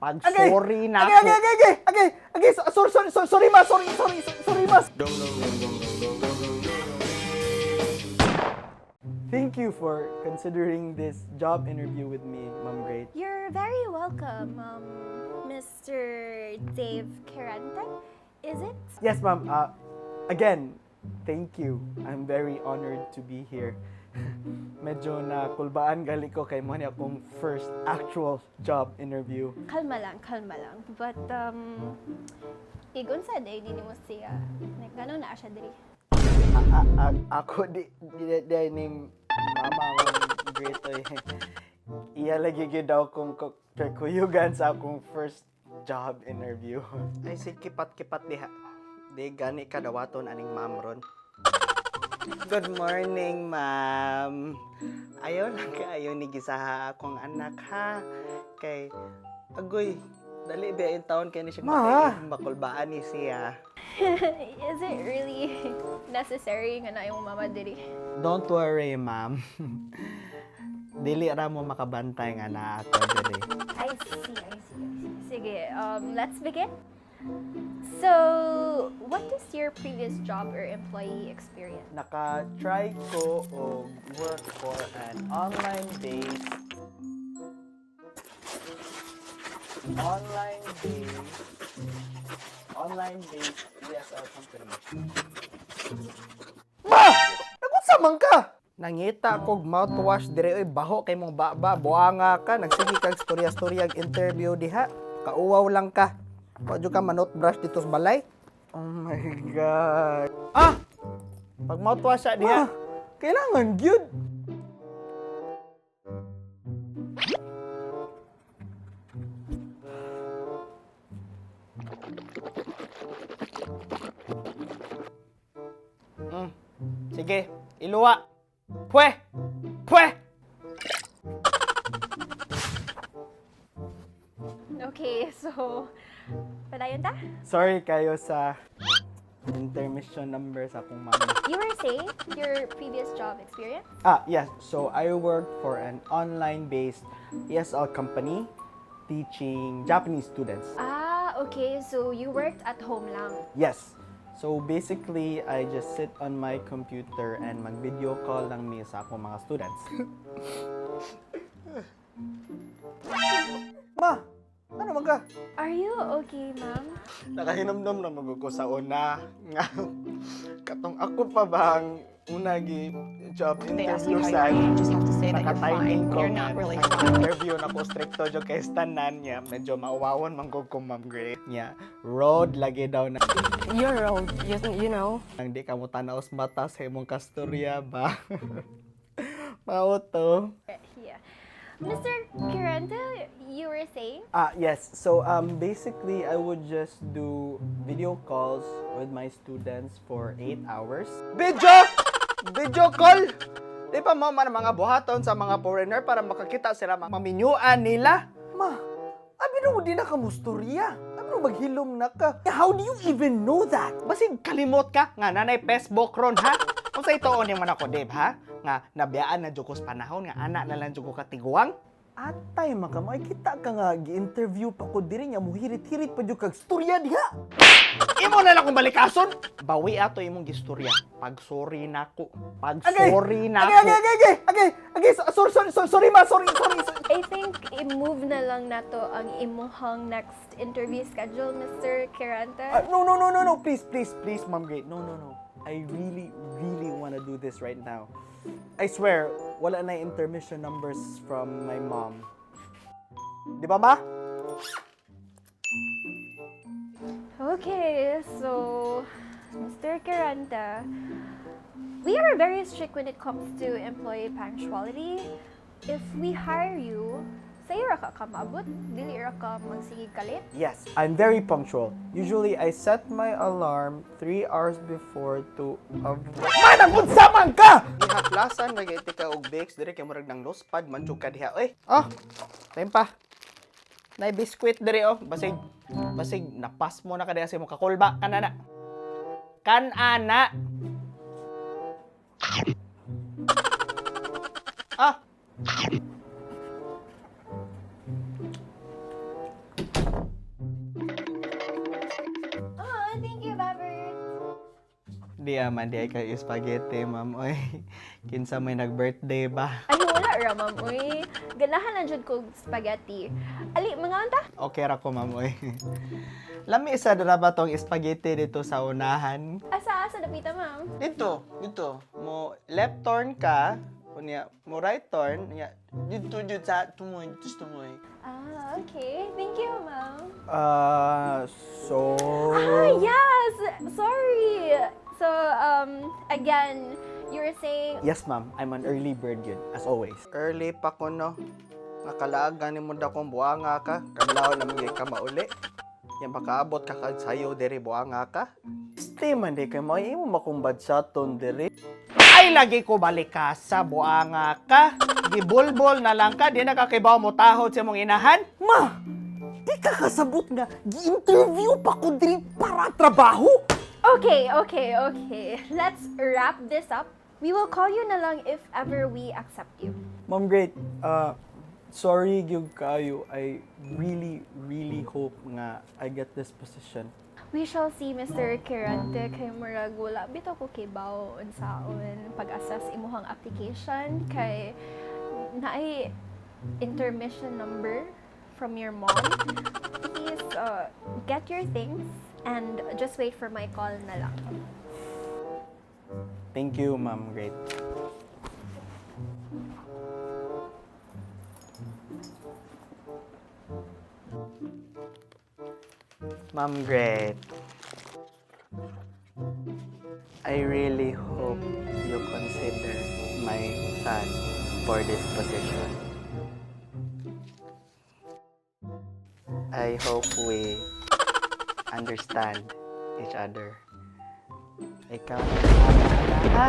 Pag Okay. sorry na Okay, ako. okay. Sorry, ma. Sorry, ma. Thank you for considering this job interview with me, Ma'am Great. You're very welcome, Mr. Dave Carante. Is it? Yes, ma'am. Again, thank you. I'm very honored to be here. Medyo na kulbaan gali ko kay mo ni akong first actual job interview. Kalma lang. But, igon sa day, di mo siya. Gano'n na siya diri. Ako di ning mama akong Great oy. Iya lagi gyud daw kong kuyugan sa akong first job interview. Ay, si kipat-kipat diha. Di gani ka dawaton aning ma'am ron. Good morning, ma'am. Ayaw lang kaayo ni gisaha akong anak, ha? Kay, agoy, dali ba yung taon kayo ni siya makulbaan ni siya. Is it really necessary nga na yung mama diri? Don't worry, ma'am. Dili ra mo makabantay nga na ako diri. I see. Sige, let's begin. So, what is your previous job or employee experience? Naka-try ko og work for an online-based ESL company. Ma! Nagunsa man ka? Nangita kog mouthwash dire oy baho kay mong baba buanga ka nagsige kag storya-storya interview diha. Kauwaw lang ka. Padyo ka manot brush dito sa balay. Oh my God. Pag mouthwash siya diha. Kailangan gyud. Sige, iluwa. Pwe! Okay, so, padayon ta? Sorry kayo sa intermission number sa akong mama. You were saying your previous job experience? Yes. So I worked for an online-based ESL company teaching Japanese students. Okay, so you worked at home lang. Yes. So basically, I just sit on my computer and mag-video call lang mi sa akong mga students. Ma! Ano man ka? Are you okay, ma'am? Nakahinamdam na ko sa una. Nga, katong ako pa bang una gi job They ask you interview how sa you just have to say that you're nakatiming fine. ko. You're not really Ang fine. interview na ko stricto jo kay stanan niya. Medyo maawawon man ko kung Ma'am Great niya. Road lagi daw na. You're old, you know. Ang di ka mo tanaw sa mata sa imong kasturya ba? Mauto. Yeah. Mr. Carante, you were saying? Yes. So basically I would just do video calls with my students for 8 hours. Video call! Di ba mo man mga buhaton sa mga foreigner para makakita sila maminyuan nila? Ma, abi na mo di na ka musturya. Abi na maghilom na ka. How do you even know that? Basig kalimot ka nga nanay Facebook ron ha? Kung sa itoon yung man ako, Dave, ha? Nga nabiyaan na jukos panahon nga anak na lang jugo katiguang. Atay makam ay kita ka nga gi-interview pa ko diri nya muhirit-hirit pa jud kag storya diha. Imo na lang kung balikason. Bawi ato imong gistorya. Pag sorry nako. Pag sorry nako. Okay. Sorry ma, sorry. I think i-move na lang nato ang imuhang next interview schedule, Mr. Carante. No. Please, Ma'am Great. No. I really want to do this right now. I swear, wala na intermission numbers from my mom. Di ba, ma? Okay, so, Mr. Carante, we are very strict when it comes to employee punctuality. If we hire you, sayo ra ka kamabot, dili ra ka magsigig kalit. Yes, I'm very punctual. Usually, I set my alarm 3 hours before to avoid... Manang unsaman ka! Gihaplasan lagi tika og bakes dire kay murag nang lospad manjug ka diha. Oy. Time pa. Nay biskwit dire basig napas mo na ka diha sa imong kakulba kanana. Kanana. Di aman, di ay kay spaghetti, ma'am. Oy, kinsa may nag-birthday ba? Ay, wala ra, ma'am. Uy, ganahan lang jud ko spaghetti. Ali, mga anta? Okay ra ko, ma'am. Oy. Lami isa na ba tong spaghetti dito sa unahan? Asa dapita, ma'am? Dito. Mo left turn ka, unya mo right turn, unya dito jud sa tumoy, dito tumoy. Ah, okay. Thank you, ma'am. So... Ah, yes! Sorry! So, again, you were saying... Yes, ma'am. I'm an early bird yun, as always. Early pa ko no. Nakalaag gani mo da kong buanga ka. Kadlaw na mga ka mauli. Yan makaabot ka kag sayo diri buanga ka. Stay man, di kayo may imo makumbad sa ton, diri. Ay lagi ko balikasa buanga ka. Gibulbol na lang ka, di nakakibaw mo tahod sa mong inahan. Ma! Di ka kasabot nga, gi-interview pa ko diri para trabaho! Okay. Let's wrap this up. We will call you na lang if ever we accept you. Ma'am, great. Sorry, gyud kayo. I really hope nga I get this position. We shall see, Mr. Kirante, kay murag wala bitaw ko kibaw unsaon pag-assess imuhang application kay naay intermission number from your mom. Please get your things and just wait for my call na lang. Thank you, ma'am. Great. Ma'am Great. I really hope you consider my son for this position. I hope we understand each other. Ikaw na ha?